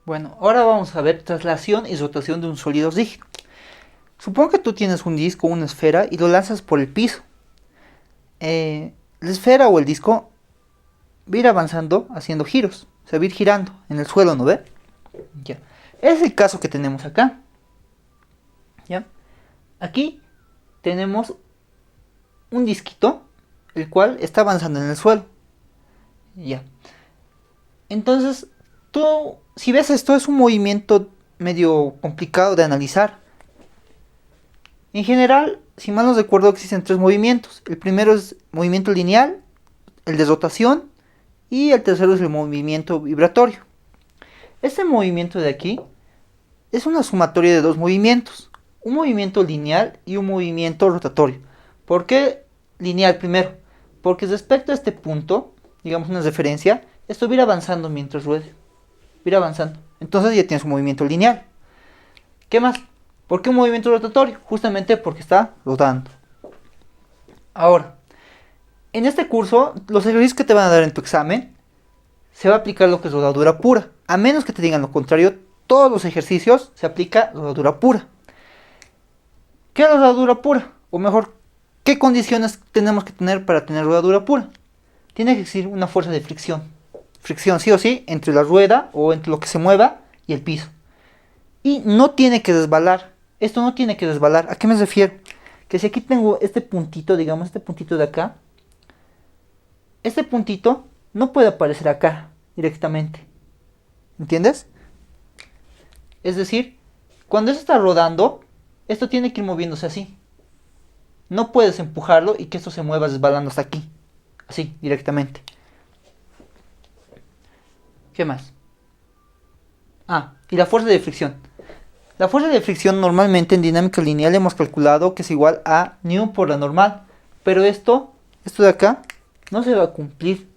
Bueno, ahora vamos a ver traslación y rotación de un sólido rígido. Supongo que tú tienes un disco o una esfera y lo lanzas por el piso. La esfera o el disco va a ir avanzando haciendo giros. Se va a ir girando en el suelo, ¿no ve? Ya. Es el caso que tenemos acá. ¿Ya? Aquí tenemos un disquito, el cual está avanzando en el suelo. Ya. Entonces, tú, si ves esto, es un movimiento medio complicado de analizar. En general, si mal no recuerdo, existen tres movimientos. El primero es movimiento lineal, el de rotación y el tercero es el movimiento vibratorio. Este movimiento de aquí es una sumatoria de dos movimientos, un movimiento lineal y un movimiento rotatorio. ¿Por qué lineal primero? Porque respecto a este punto, digamos una referencia, esto va a ir avanzando mientras ruede, va a ir avanzando. Entonces ya tienes un movimiento lineal. ¿Qué más? ¿Por qué un movimiento rotatorio? Justamente porque está rodando. Ahora, en este curso, los ejercicios que te van a dar en tu examen, se va a aplicar lo que es rodadura pura. A menos que te digan lo contrario, todos los ejercicios se aplica rodadura pura. ¿Qué es rodadura pura? O mejor, ¿qué condiciones tenemos que tener para tener rodadura pura? Tiene que existir una fuerza de fricción. Fricción sí o sí entre la rueda o entre lo que se mueva y el piso. Y no tiene que desbalar. Esto no tiene que desbalar. ¿A qué me refiero? Que si aquí tengo este puntito, digamos, este puntito de acá, este puntito no puede aparecer acá directamente. ¿Entiendes? Es decir, cuando esto está rodando, esto tiene que ir moviéndose así. No puedes empujarlo y que esto se mueva resbalando hasta aquí. Así, directamente. ¿Qué más? Ah, y la fuerza de fricción. La fuerza de fricción normalmente en dinámica lineal hemos calculado que es igual a nu por la normal. Pero esto de acá, no se va a cumplir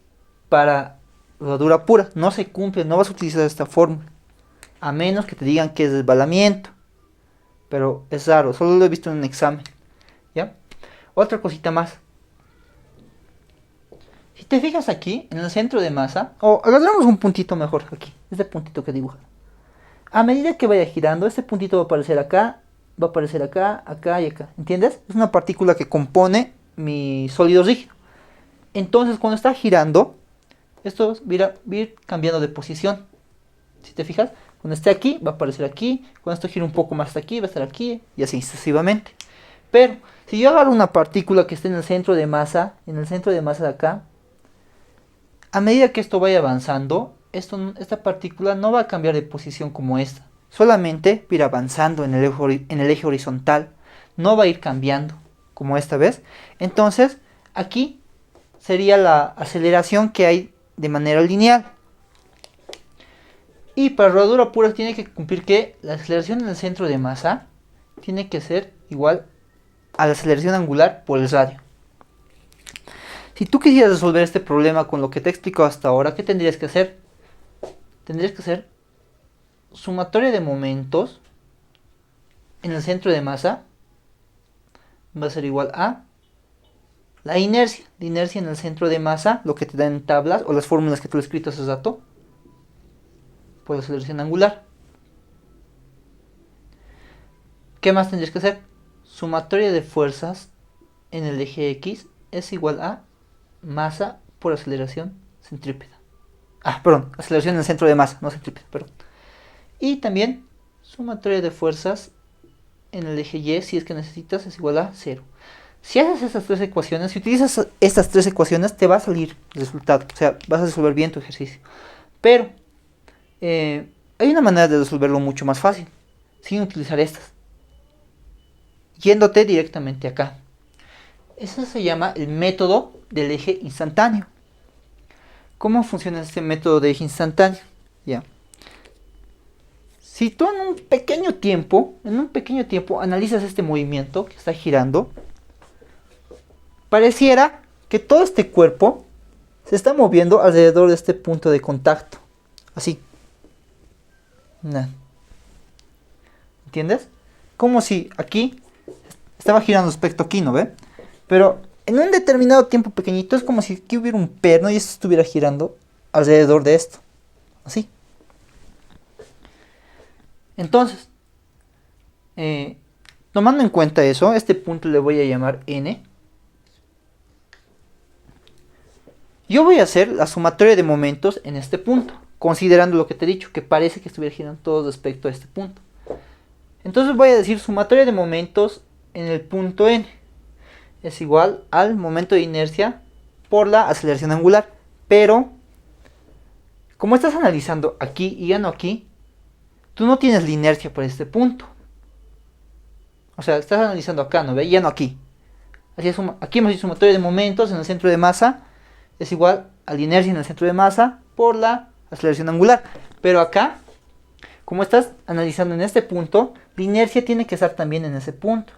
para rodadura pura. No se cumple, no vas a utilizar esta fórmula. A menos que te digan que es desbalamiento. Pero es raro, solo lo he visto en un examen. ¿Ya? Otra cosita más. Si te fijas aquí, en el centro de masa, o agarramos un puntito mejor aquí, este puntito que dibuja. A medida que vaya girando, este puntito va a aparecer acá, va a aparecer acá, acá y acá. ¿Entiendes? Es una partícula que compone mi sólido rígido. Entonces, cuando está girando, esto va a ir cambiando de posición. Si te fijas, cuando esté aquí, va a aparecer aquí. Cuando esto gira un poco más hasta aquí, va a estar aquí. Y así sucesivamente. Pero, si yo agarro una partícula que esté en el centro de masa de acá, a medida que esto vaya avanzando, esta partícula no va a cambiar de posición como esta. Solamente va a ir avanzando en el eje horizontal. No va a ir cambiando como esta vez. Entonces, aquí sería la aceleración que hay de manera lineal. Y para rodadura pura tiene que cumplir que la aceleración en el centro de masa tiene que ser igual a la aceleración angular por el radio. Si tú quisieras resolver este problema con lo que te he explicado hasta ahora, ¿qué tendrías que hacer? Tendrías que hacer sumatoria de momentos en el centro de masa va a ser igual a la inercia en el centro de masa, lo que te dan en tablas o las fórmulas que tú he escrito hace rato, por la aceleración angular. ¿Qué más tendrías que hacer? Sumatoria de fuerzas en el eje X es igual a masa por aceleración centrípeta. Perdón, aceleración en el centro de masa, no centrípeta, perdón. Y también sumatoria de fuerzas en el eje Y, si es que necesitas, es igual a 0. Si haces estas tres ecuaciones, si utilizas estas tres ecuaciones, te va a salir el resultado. O sea, vas a resolver bien tu ejercicio. Pero hay una manera de resolverlo mucho más fácil, sin utilizar estas. Yéndote directamente acá. Eso se llama el método del eje instantáneo. ¿Cómo funciona este método de eje instantáneo? Ya. Si tú en un pequeño tiempo analizas este movimiento que está girando, pareciera que todo este cuerpo se está moviendo alrededor de este punto de contacto. Así. ¿Entiendes? Como si aquí estaba girando respecto aquí, ¿no ve? Pero en un determinado tiempo pequeñito es como si aquí hubiera un perno y esto estuviera girando alrededor de esto. Así. Entonces, tomando en cuenta eso, este punto le voy a llamar n. Yo voy a hacer la sumatoria de momentos en este punto, considerando lo que te he dicho, que parece que estuviera girando todo respecto a este punto. Entonces voy a decir sumatoria de momentos en el punto n es igual al momento de inercia por la aceleración angular. Pero, como estás analizando aquí y ya no aquí, tú no tienes la inercia por este punto. O sea, estás analizando acá, ¿no ve? Y ya no aquí. Así es, aquí hemos dicho sumatoria de momentos en el centro de masa es igual a la inercia en el centro de masa por la aceleración angular. Pero acá, como estás analizando en este punto, la inercia tiene que estar también en ese punto.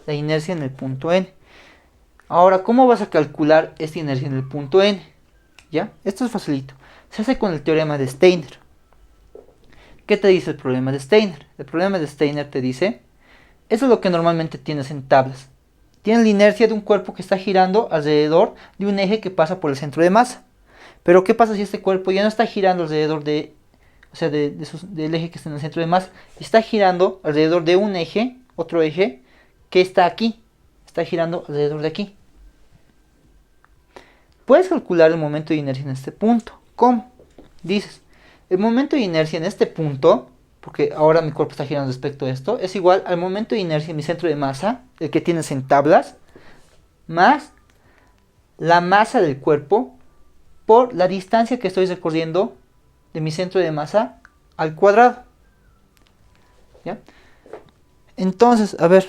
La inercia en el punto n. Ahora, ¿cómo vas a calcular esta inercia en el punto n? ¿Ya? Esto es facilito. Se hace con el teorema de Steiner. ¿Qué te dice el problema de Steiner? El problema de Steiner te dice, eso es lo que normalmente tienes en tablas. Tienes la inercia de un cuerpo que está girando alrededor de un eje que pasa por el centro de masa. Pero ¿qué pasa si este cuerpo ya no está girando alrededor del eje que está en el centro de masa? Está girando alrededor de un eje, otro eje, que está aquí. Está girando alrededor de aquí. Puedes calcular el momento de inercia en este punto. ¿Cómo? Dices, el momento de inercia en este punto, porque ahora mi cuerpo está girando respecto a esto, es igual al momento de inercia en mi centro de masa, el que tienes en tablas, más la masa del cuerpo por la distancia que estoy recorriendo de mi centro de masa al cuadrado. ¿Ya? Entonces, a ver,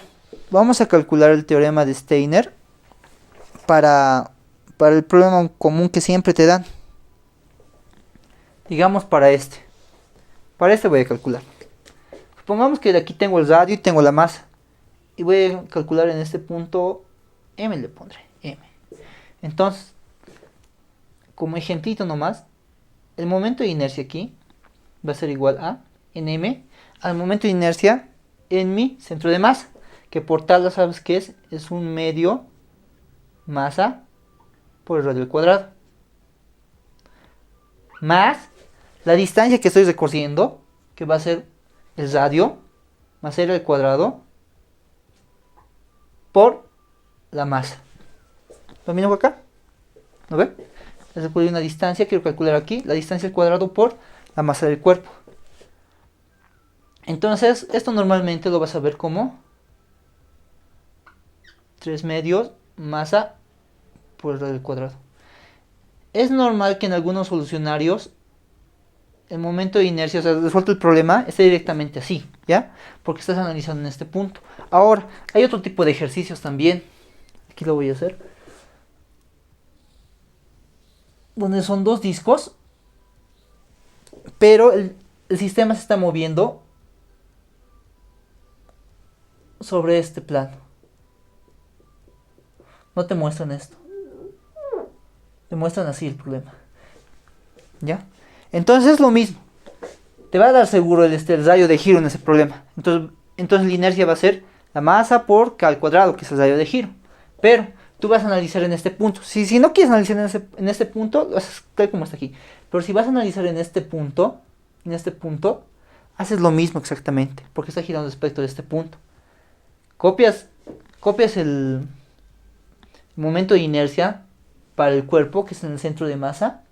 vamos a calcular el teorema de Steiner para el problema común que siempre te dan. Digamos para este. Para este voy a calcular. Supongamos que de aquí tengo el radio y tengo la masa. Y voy a calcular en este punto m, le pondré m. Entonces, como ejemplito nomás, el momento de inercia aquí va a ser igual a en m al momento de inercia en mi centro de masa, que por tabla sabes que es un medio masa por el radio al cuadrado, más la distancia que estoy recorriendo, que va a ser el radio más r al cuadrado por la masa. ¿Lo miro acá? ¿No ve? Recuerdo una distancia, quiero calcular aquí la distancia al cuadrado por la masa del cuerpo. Entonces, esto normalmente lo vas a ver como 3 medios masa por el radio al cuadrado. Es normal que en algunos solucionarios el momento de inercia, o sea, resuelto el problema, esté directamente así, ¿ya? Porque estás analizando en este punto. Ahora, hay otro tipo de ejercicios también. Aquí lo voy a hacer. Donde son dos discos, pero el sistema se está moviendo sobre este plano. No te muestran esto. Te muestran así el problema. ¿Ya? Entonces es lo mismo. Te va a dar seguro el radio de giro en ese problema. Entonces la inercia va a ser la masa por k al cuadrado, que es el radio de giro. Pero tú vas a analizar en este punto. Si no quieres analizar en este punto, lo haces tal como está aquí. Pero si vas a analizar en este punto, haces lo mismo exactamente, porque está girando respecto de este punto. Copias el momento de inercia para el cuerpo, que es en el centro de masa,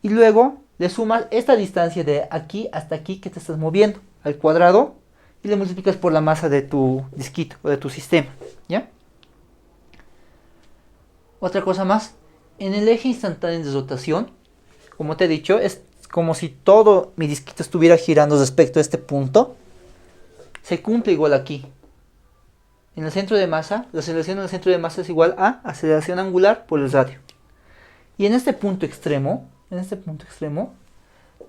y luego le sumas esta distancia de aquí hasta aquí que te estás moviendo al cuadrado y le multiplicas por la masa de tu disquito o de tu sistema, ¿ya? Otra cosa más, en el eje instantáneo de rotación, como te he dicho, es como si todo mi disquito estuviera girando respecto a este punto. Se cumple igual aquí. En el centro de masa, la aceleración en el centro de masa es igual a aceleración angular por el radio. Y en este punto extremo, la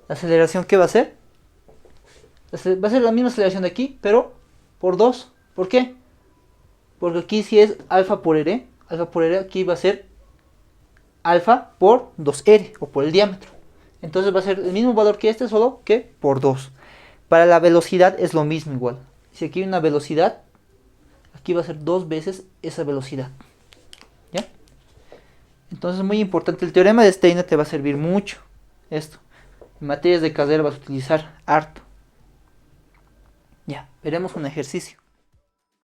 aceleración, ¿qué va a ser? Va a ser la misma aceleración de aquí, pero por 2. ¿Por qué? Porque aquí si es alfa por r, aquí va a ser alfa por 2r, o por el diámetro. Entonces va a ser el mismo valor que este, solo que por 2. Para la velocidad es lo mismo igual. Si aquí hay una velocidad, aquí va a ser 2 veces esa velocidad. ¿Ya? Entonces es muy importante. El teorema de Steiner te va a servir mucho. Esto. En materias de carrera vas a utilizar harto. Ya, veremos un ejercicio.